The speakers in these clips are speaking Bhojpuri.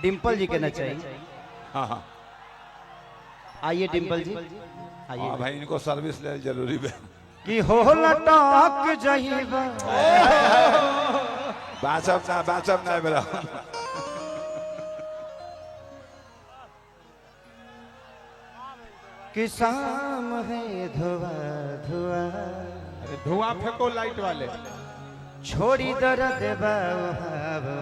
डिम्पल जी के नचाई। हाँ हाँ आइए डिम्पल जी आइए। हाँ भाई इनको सर्विस ले जरूरी है। कि हो लटक जइबा बाचब ना मेरा। कि शाम है धुआ धुआ अरे धुआं फेंको लाइट वाले। छोड़ी दर्द बाबा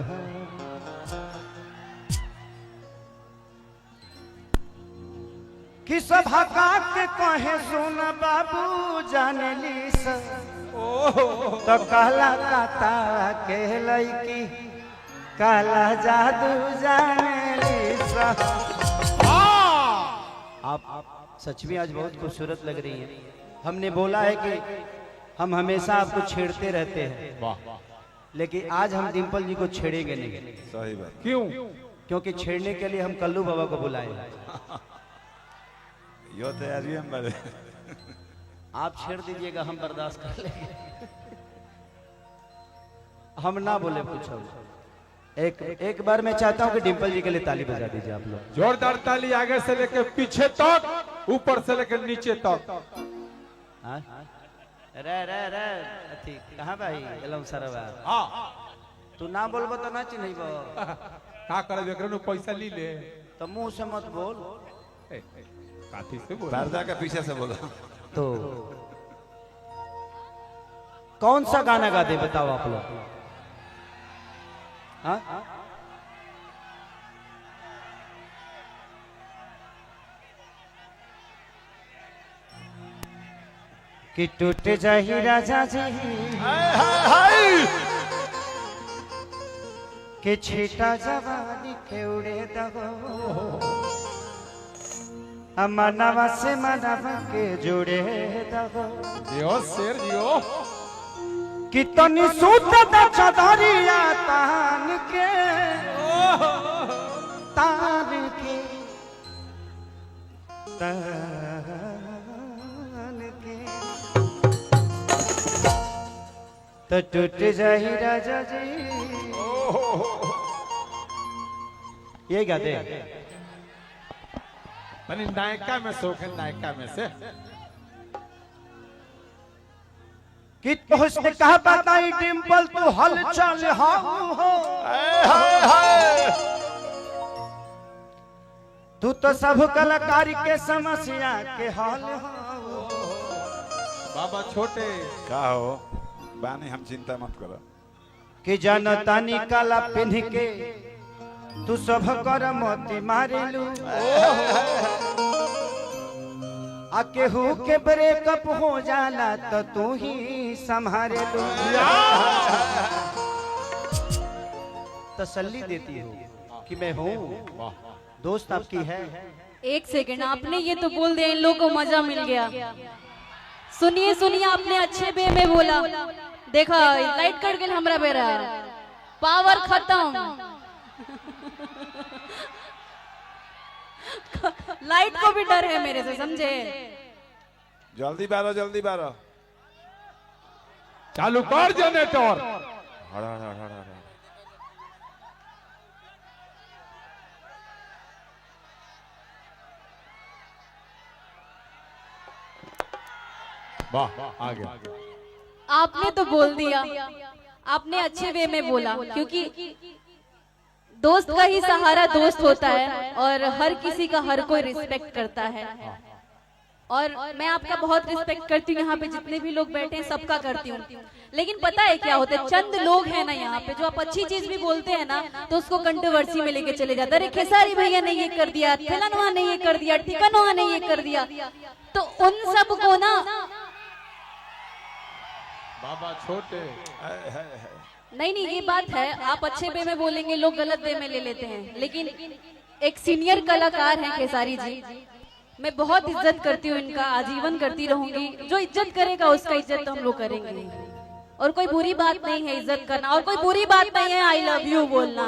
कि सभा का के कहे सुन बाबू जान ली तो कहला काता के लईकी काला जादू जाने ली आप सच में आज बहुत खूबसूरत लग रही हैं। हमने बोला है कि हम हमेशा आपको छेड़ते रहते हैं, वाह लेकिन आज हम डिम्पल जी को छेड़ेंगे नहीं। सही बात। क्यों? क्योंकि छेड़ने के लिए हम कल्लू बाबा को बुलाए। यो तैयारी है हमारे। आप छेड़ दीजिएगा, हम बर्दाश्त कर लेंगे। हम ना बोले पूछो। एक बार मैं चाहता हूं कि डिम्पल जी के लिए ताली बजा दीजिए आप लोग। जोरदार ताली आगे से लेकर पीछे तक, ऊपर से लेकर नीचे तक। हाँ? रे अथी कहाँ भाई एलम सरवा। हाँ तू ना बोलबो तो ना चिन्हबो। का करे एकरे नु पैसा ली ले तो मुंह से मत बोल। काठी से बोल। पर्दा के पीछे से बोला। तो कौन सा गाना गा दे बताओ आप लोग। हाँ? कि टूट जाही राजा जी के छीटा जवानी के उड़े दगो मनवा से मनवा के जुड़े दगो। जियो शेर जियो। कितनी सूत चदरिया तान के तो टूट जाही राजा जी। ये गाते मैंने नायका में शौक है, नायका में से। कि उसने कहा बताई डिम्पल तू हलचल हो तू तो सब कलाकारी के समस्या के हल हो। बाबा छोटे का हो बानी हम चिंता मत करो। कि जनता निकाला पिन्ह के तू सब कर मोती मारेलू आ केहू के ब्रेकअप हो जाला तो तू ही संभाले लू। तसल्ली देती हो कि मैं हूँ, दोस्त आपकी है। एक सेकंड, आपने ये तो बोल दिया इन लोगों को मजा मिल गया। सुनिए सुनिए, आपने अच्छे वे में बोला। देखा लाइट कट गई हमरा बेरा, पावर खत्म। लाइट को भी डर है मेरे से, समझे? जल्दी बारो जल्दी बारो। चालू कर जनरेटर। हड़ा हड़ा हड़ा हड़ा। वाह आ गया। आपने तो बोल दिया, आपने अच्छे वे में बोला, क्योंकि दोस्त का ही सहारा दोस्त होता है और हर किसी का हर कोई रिस्पेक्ट करता है। और मैं आपका बहुत रिस्पेक्ट करती हूँ, यहाँ पे जितने भी लोग बैठे हैं सबका करती हूँ। लेकिन पता है क्या होता है, चंद लोग हैं ना यहाँ पे जो आप अच्छी चीज भी बोलते हैं ना तो उसको कंट्रोवर्सी में लेके चले जाते हैं। अरे खेसारी भैया ने ये कर दिया, फलाना ने ये कर दिया, ठिकाना ने ये कर दिया, तो उन सब को ना बाबा छोटे। नहीं ये बात है, आप अच्छे वे में बोलेंगे लोग गलत वे में ले लेते हैं। लेकिन एक सीनियर कलाकार हैं खेसारी जी, मैं बहुत इज्जत करती हूँ इनका, आजीवन करती रहूंगी। जो इज्जत करेगा उसका इज्जत तो हम लोग करेंगे, और कोई बुरी बात नहीं है इज्जत करना, और कोई बुरी बात नहीं है आई लव यू बोलना।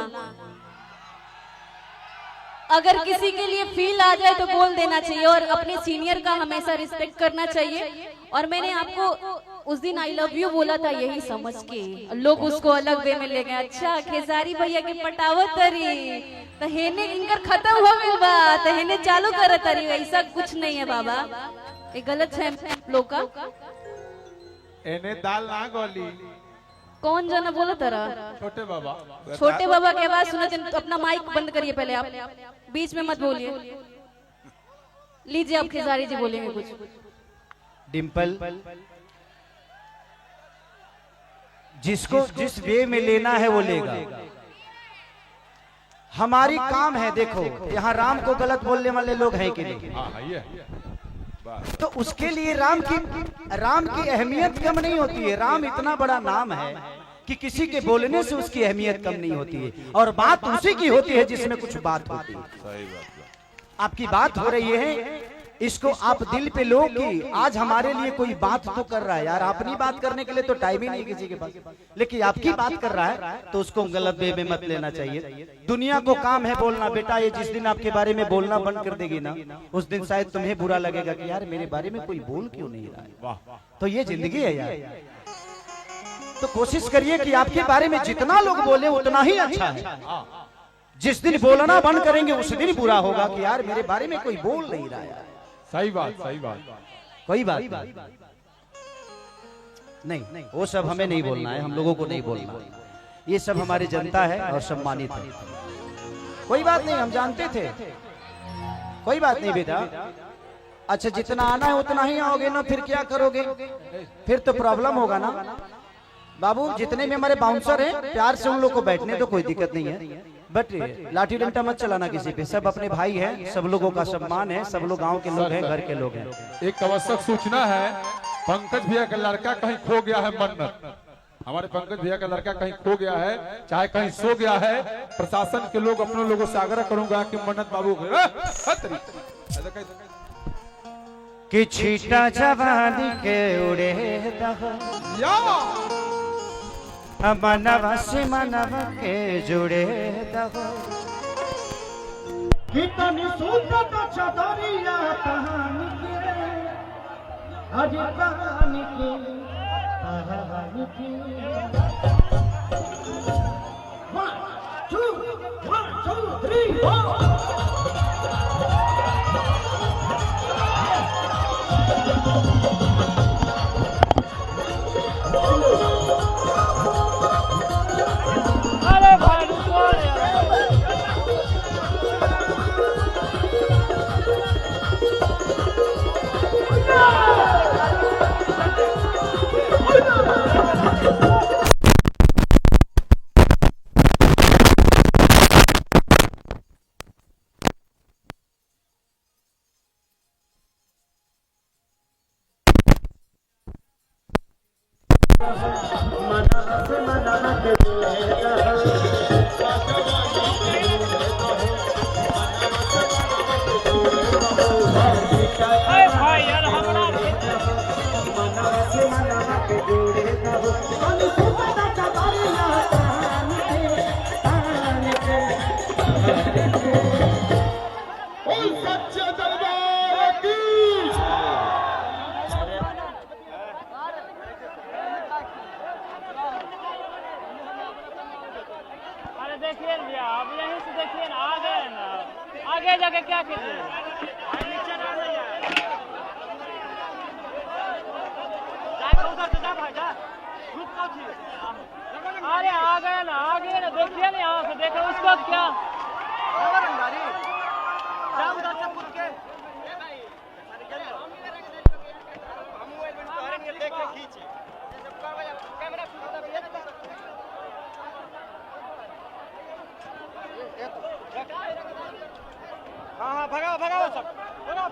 अगर किसी के लिए फील आ जाए तो बोल देना चाहिए, और अपने सीनियर का हमेशा रिस्पेक्ट करना चाहिए। और मैंने आपको उस दिन आई लव यू बोला था यही समझ के, लोग उसको अलग वे में ले गए। अच्छा खेसारी भैया के पटावत तरी तो हेने इनकर खत्म हो गइल बा तो हेने चालू करत तारी ऐसा कुछ नहीं है बाबा, ये गलत है लोग का। एने दाल ना गोली। कौन जना बोला तारा? छोटे बाबा। छोटे बाबा की आवाज सुना तो अपना माइक बंद करिए पहले, आप बीच में मत बोलिए। लीजिए आप खेसारी जी बोलेंगे कुछ। डिम्पल, जिसको जिस वे में लेना है वो लेगा। हमारी काम है, देखो यहाँ राम को गलत बोलने वाले लोग हैं कि नहीं? हाँ ये तो उसके लिए राम की अहमियत कम नहीं होती है। राम इतना बड़ा नाम है कि किसी के बोलने से उसकी अहमियत कम नहीं होती है, और बात उसी की होती है जिसमें कुछ बात होती है। सही बात। आपकी बात हो रही है, इसको आप दिल पे लो कि आज हमारे लिए कोई बात तो कर रहा है। यार अपनी बात करने के लिए तो टाइम ही नहीं किसी के पास, लेकिन आपकी बात कर रहा है तो उसको गलत वे में मत लेना चाहिए। दुनिया को काम है बोलना। बेटा ये जिस दिन आपके बारे में बोलना बंद कर देगी ना, उस दिन शायद तुम्हें बुरा लगेगा कि यार मेरे बारे में कोई बोल क्यों नहीं रहा है। तो ये जिंदगी है यार। तो कोशिश करिए कि आपके बारे में जितना लोग बोले उतना ही अच्छा है। जिस दिन बोलना बंद करेंगे उस दिन बुरा होगा कि यार मेरे बारे में कोई बोल नहीं रहा है। सही बात, सही बात। कोई बात नहीं, वो सब हमें नहीं बोलना है, हम लोगों को नहीं बोलना। ये सब हमारी जनता है और सम्मानित है। कोई बात नहीं, हम जानते थे। कोई बात नहीं बेटा। अच्छा जितना आना है उतना ही आओगे ना, फिर क्या करोगे? फिर तो प्रॉब्लम होगा ना। बाबू जितने भी हमारे बाउंसर हैं प्यार से उन लोग को बैठने तो कोई दिक्कत नहीं है, बट लाठी डंडा मत चलाना किसी पे। सब अपने भाई हैं, सब लोगों का सम्मान है, सब लोग गांव के लोग हैं, घर के लोग हैं। एक आवश्यक सूचना है, पंकज भैया का लड़का कहीं खो गया है। मन्नत, हमारे पंकज भैया का लड़का कहीं खो गया है, चाहे कहीं सो गया है। प्रशासन के लोग अपने लोगों से आग्रह करूंगा कि मन्नत बाबू कि छीटा जवानी के उड़े मनवा से मनवा के जुड़े दहो। कितनी सुंदर चदरिया कहानी के, आज कहानी के, कहानी के। 1 2 3 4। देखिए भैया, अब यहीं से देखिए ना, आ गए ना, आगे जाके क्या कीजिए? अरे आ गए ना, आ गए ना, देखिए ना यहाँ से, देखो उसको क्या हाँ भगाओ भगाओ सब भगाओ।